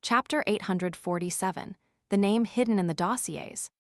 Chapter 847, The Name Hidden in the Dossiers.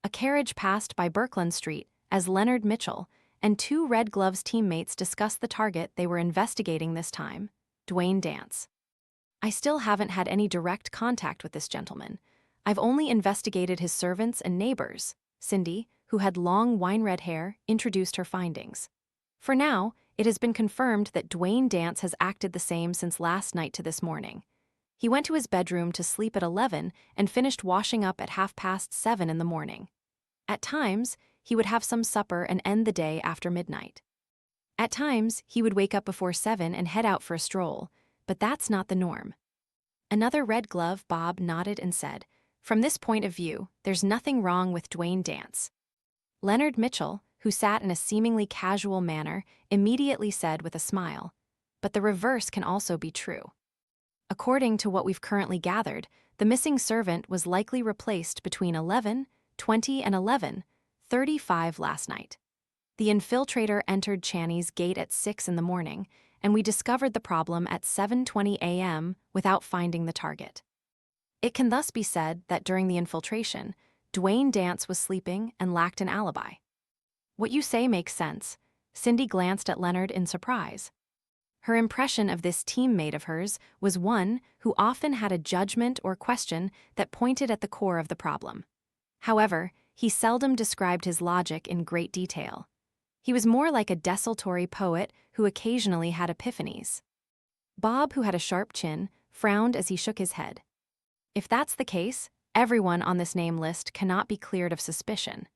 A carriage passed by Berkland Street as Leonard Mitchell and two Red Gloves teammates discussed the target they were investigating this time, Dwayne Dance. I still haven't had any direct contact with this gentleman. I've only investigated his servants and neighbors, Cindy, who had long wine-red hair, introduced her findings. For now, it has been confirmed that Dwayne Dance has acted the same since last night to this morning. He went to his bedroom to sleep at 11 and finished washing up at 7:30 in the morning. At times, he would have some supper and end the day after midnight. At times, he would wake up before 7 and head out for a stroll, but that's not the norm. Another Red Glove, Bob, nodded and said, "From this point of view, there's nothing wrong with Dwayne Dance." Leonard Mitchell, who sat in a seemingly casual manner, immediately said with a smile, "But the reverse can also be true. According to what we've currently gathered, the missing servant was likely replaced between 11:20 and 11:35 last night. The infiltrator entered Channy's gate at 6 in the morning, and we discovered the problem at 7:20 a.m. without finding the target. It can thus be said that during the infiltration, Dwayne Dance was sleeping and lacked an alibi." "What you say makes sense." Cindy glanced at Leonard in surprise. Her impression of this teammate of hers was one who often had a judgment or question that pointed at the core of the problem. However, he seldom described his logic in great detail. He was more like a desultory poet who occasionally had epiphanies. Bob, who had a sharp chin, frowned as he shook his head. If that's the case, everyone on this name list cannot be cleared of suspicion.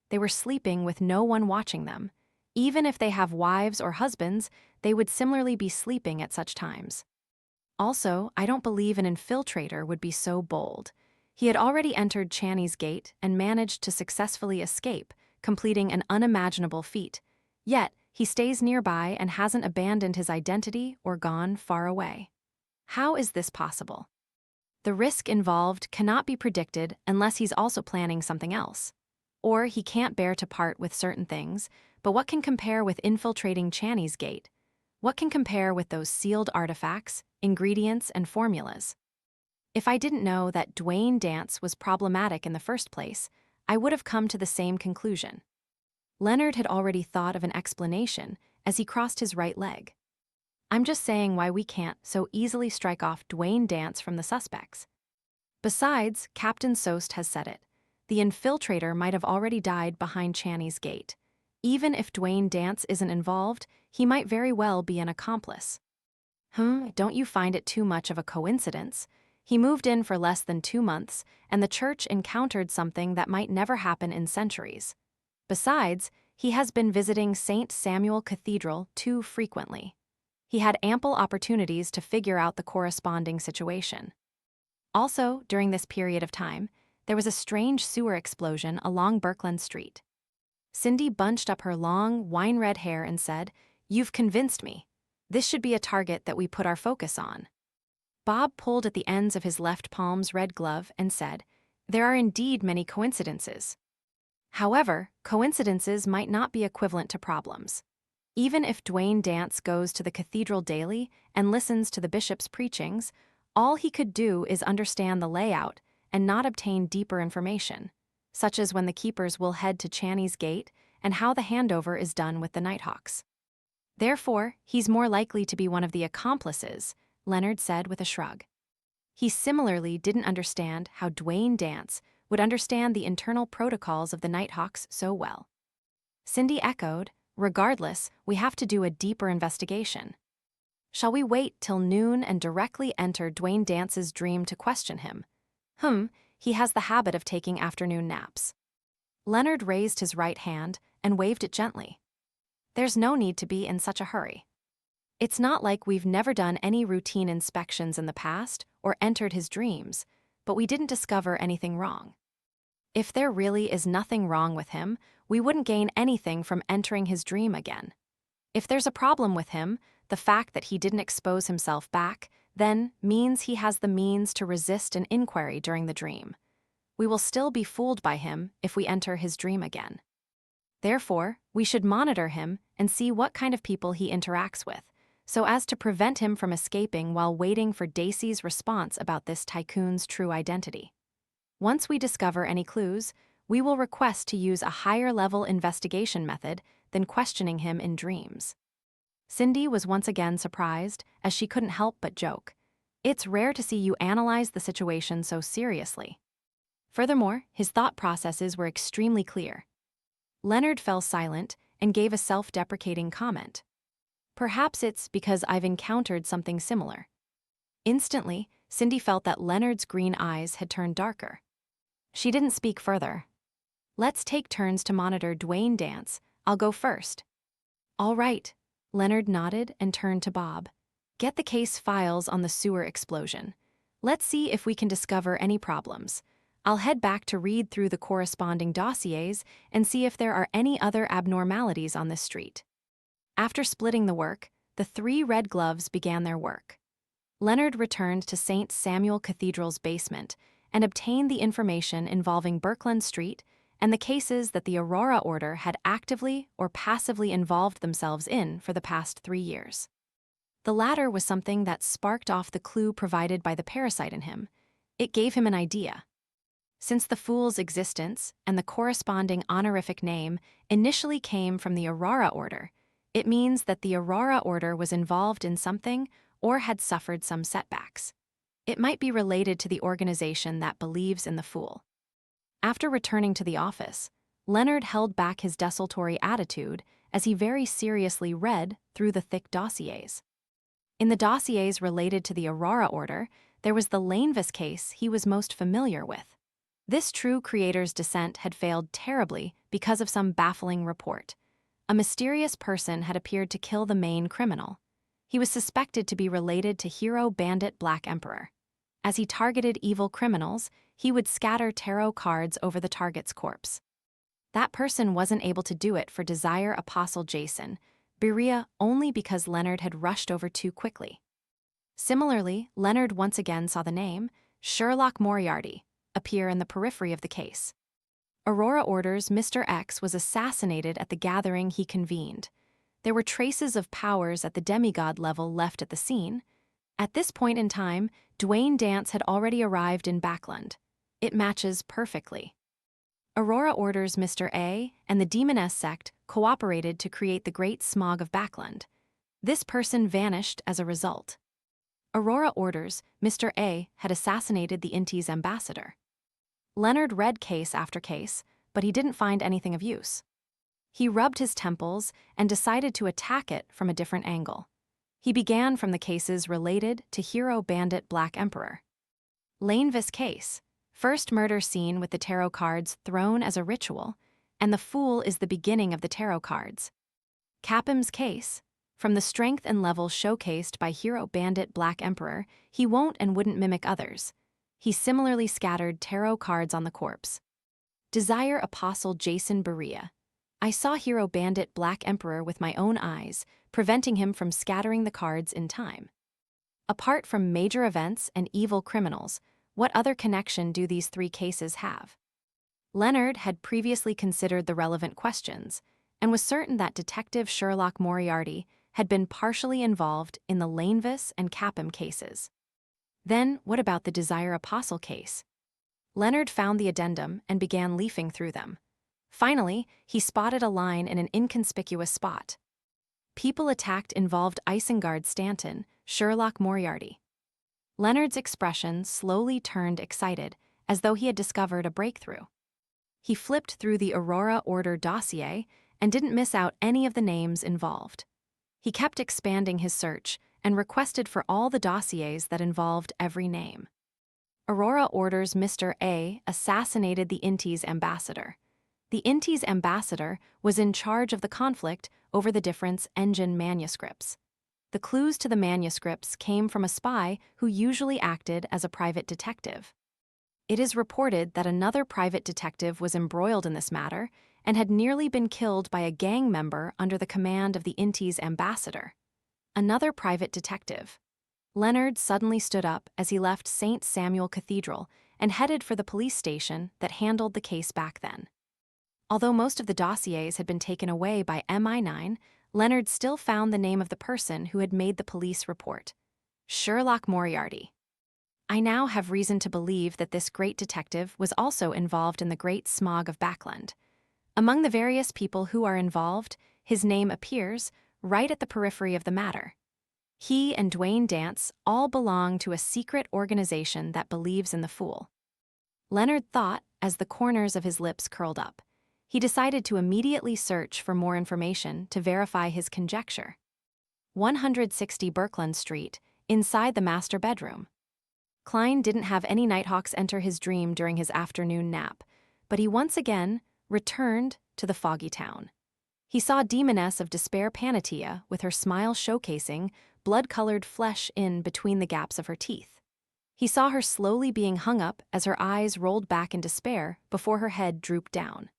They were sleeping with no one watching them. Even if they have wives or husbands, they would similarly be sleeping at such times. Also, I don't believe an infiltrator would be so bold. He had already entered Channy's gate and managed to successfully escape, completing an unimaginable feat. Yet, he stays nearby and hasn't abandoned his identity or gone far away. How is this possible? The risk involved cannot be predicted unless he's also planning something else. Or he can't bear to part with certain things, but what can compare with infiltrating Channy's gate? What can compare with those sealed artifacts, ingredients, and formulas? If I didn't know that Dwayne Dance was problematic in the first place, I would have come to the same conclusion. Leonard had already thought of an explanation as he crossed his right leg. "I'm just saying why we can't so easily strike off Dwayne Dance from the suspects. Besides, Captain Sost has said it. The infiltrator might have already died behind Channy's gate. Even if Dwayne Dance isn't involved, he might very well be an accomplice." Don't you find it too much of a coincidence? He moved in for less than 2 months, and the church encountered something that might never happen in centuries. Besides, he has been visiting St. Samuel Cathedral too frequently. He had ample opportunities to figure out the corresponding situation. Also, during this period of time, there was a strange sewer explosion along Berkland Street. Cindy bunched up her long, wine-red hair and said, "You've convinced me. This should be a target that we put our focus on." Bob pulled at the ends of his left palm's red glove and said, "There are indeed many coincidences. However, coincidences might not be equivalent to problems. Even if Dwayne Dance goes to the cathedral daily and listens to the bishop's preachings, all he could do is understand the layout and not obtain deeper information, such as when the keepers will head to Channy's gate and how the handover is done with the Nighthawks. Therefore, he's more likely to be one of the accomplices," Leonard said with a shrug. He similarly didn't understand how Dwayne Dance would understand the internal protocols of the Nighthawks so well. Cindy echoed, "Regardless, we have to do a deeper investigation. Shall we wait till noon and directly enter Dwayne Dance's dream to question him? He has the habit of taking afternoon naps." Leonard raised his right hand and waved it gently. "There's no need to be in such a hurry. It's not like we've never done any routine inspections in the past or entered his dreams, but we didn't discover anything wrong. If there really is nothing wrong with him, we wouldn't gain anything from entering his dream again. If there's a problem with him, the fact that he didn't expose himself back then means he has the means to resist an inquiry during the dream. We will still be fooled by him if we enter his dream again. Therefore, we should monitor him and see what kind of people he interacts with, so as to prevent him from escaping while waiting for Dossiers' response about this tycoon's true identity. Once we discover any clues, we will request to use a higher-level investigation method than questioning him in dreams. Cindy was once again surprised, as she couldn't help but joke. It's rare to see you analyze the situation so seriously. Furthermore, his thought processes were extremely clear. Leonard fell silent and gave a self-deprecating comment. Perhaps it's because I've encountered something similar. Instantly, Cindy felt that Leonard's green eyes had turned darker. She didn't speak further. Let's take turns to monitor Dwayne dance. I'll go first. All right. Leonard nodded and turned to Bob. Get the case files on the sewer explosion. Let's see if we can discover any problems. I'll head back to read through the corresponding dossiers and see if there are any other abnormalities on this street. After splitting the work, the three red gloves began their work. Leonard returned to St. Samuel Cathedral's basement and obtained the information involving Birkeland Street and the cases that the Aurora Order had actively or passively involved themselves in for the past 3 years. The latter was something that sparked off the clue provided by the parasite in him. It gave him an idea. Since the Fool's existence and the corresponding honorific name initially came from the Aurora Order, it means that the Aurora Order was involved in something or had suffered some setbacks. It might be related to the organization that believes in the Fool. After returning to the office, Leonard held back his desultory attitude as he very seriously read through the thick dossiers. In the dossiers related to the Aurora Order, there was the Lanevis case he was most familiar with. This true creator's descent had failed terribly because of some baffling report. A mysterious person had appeared to kill the main criminal. He was suspected to be related to hero bandit Black Emperor. As he targeted evil criminals, he would scatter tarot cards over the target's corpse. That person wasn't able to do it for Desire Apostle Jason, Berea only because Leonard had rushed over too quickly. Similarly, Leonard once again saw the name, Sherlock Moriarty, appear in the periphery of the case. Aurora Order's Mr. X was assassinated at the gathering he convened. There were traces of powers at the demigod level left at the scene. At this point in time, Dwayne Dance had already arrived in Backland. It matches perfectly. Aurora Order's Mr. A and the Demoness sect cooperated to create the Great Smog of Backland. This person vanished as a result. Aurora Order's Mr. A had assassinated the Inti's ambassador. Leonard read case after case, but he didn't find anything of use. He rubbed his temples and decided to attack it from a different angle. He began from the cases related to hero bandit Black Emperor. Lanevis case, first murder scene with the tarot cards thrown as a ritual, and the Fool is the beginning of the tarot cards. Capham's case, from the strength and level showcased by hero bandit Black Emperor, he won't and wouldn't mimic others. He similarly scattered tarot cards on the corpse. Desire Apostle Jason Berea. I saw hero bandit Black Emperor with my own eyes, preventing him from scattering the cards in time. Apart from major events and evil criminals, what other connection do these three cases have? Leonard had previously considered the relevant questions and was certain that Detective Sherlock Moriarty had been partially involved in the Lanevis and Capham cases. Then, what about the Desire Apostle case? Leonard found the addendum and began leafing through them. Finally, he spotted a line in an inconspicuous spot. People attacked involved Isengard Stanton, Sherlock Moriarty. Leonard's expression slowly turned excited, as though he had discovered a breakthrough. He flipped through the Aurora Order dossier and didn't miss out any of the names involved. He kept expanding his search and requested for all the dossiers that involved every name. Aurora Order's Mr. A assassinated the Inti's ambassador. The Inti's ambassador was in charge of the conflict over the Difference Engine manuscripts. The clues to the manuscripts came from a spy who usually acted as a private detective. It is reported that another private detective was embroiled in this matter and had nearly been killed by a gang member under the command of the Inti's ambassador. Another private detective. Leonard suddenly stood up as he left St. Samuel Cathedral and headed for the police station that handled the case back then. Although most of the dossiers had been taken away by MI9, Leonard still found the name of the person who had made the police report: Sherlock Moriarty. I now have reason to believe that this great detective was also involved in the great smog of Backland. Among the various people who are involved, his name appears right at the periphery of the matter. He and Dwayne Dance all belong to a secret organization that believes in the fool. Leonard thought as the corners of his lips curled up. He decided to immediately search for more information to verify his conjecture. 160 Birkeland Street, inside the master bedroom. Klein didn't have any nighthawks enter his dream during his afternoon nap, but he once again returned to the foggy town. He saw Demoness of Despair Panatia with her smile showcasing blood-colored flesh in between the gaps of her teeth. He saw her slowly being hung up as her eyes rolled back in despair before her head drooped down.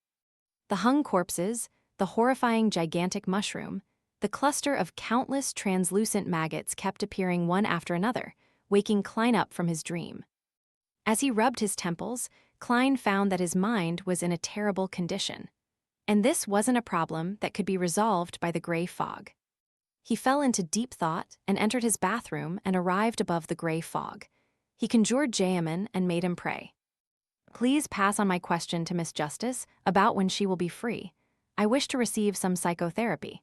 The hung corpses, the horrifying gigantic mushroom, the cluster of countless translucent maggots kept appearing one after another, waking Klein up from his dream. As he rubbed his temples, Klein found that his mind was in a terrible condition. And this wasn't a problem that could be resolved by the gray fog. He fell into deep thought and entered his bathroom and arrived above the gray fog. He conjured Jayaman and made him pray. Please pass on my question to Miss Justice about when she will be free. I wish to receive some psychotherapy.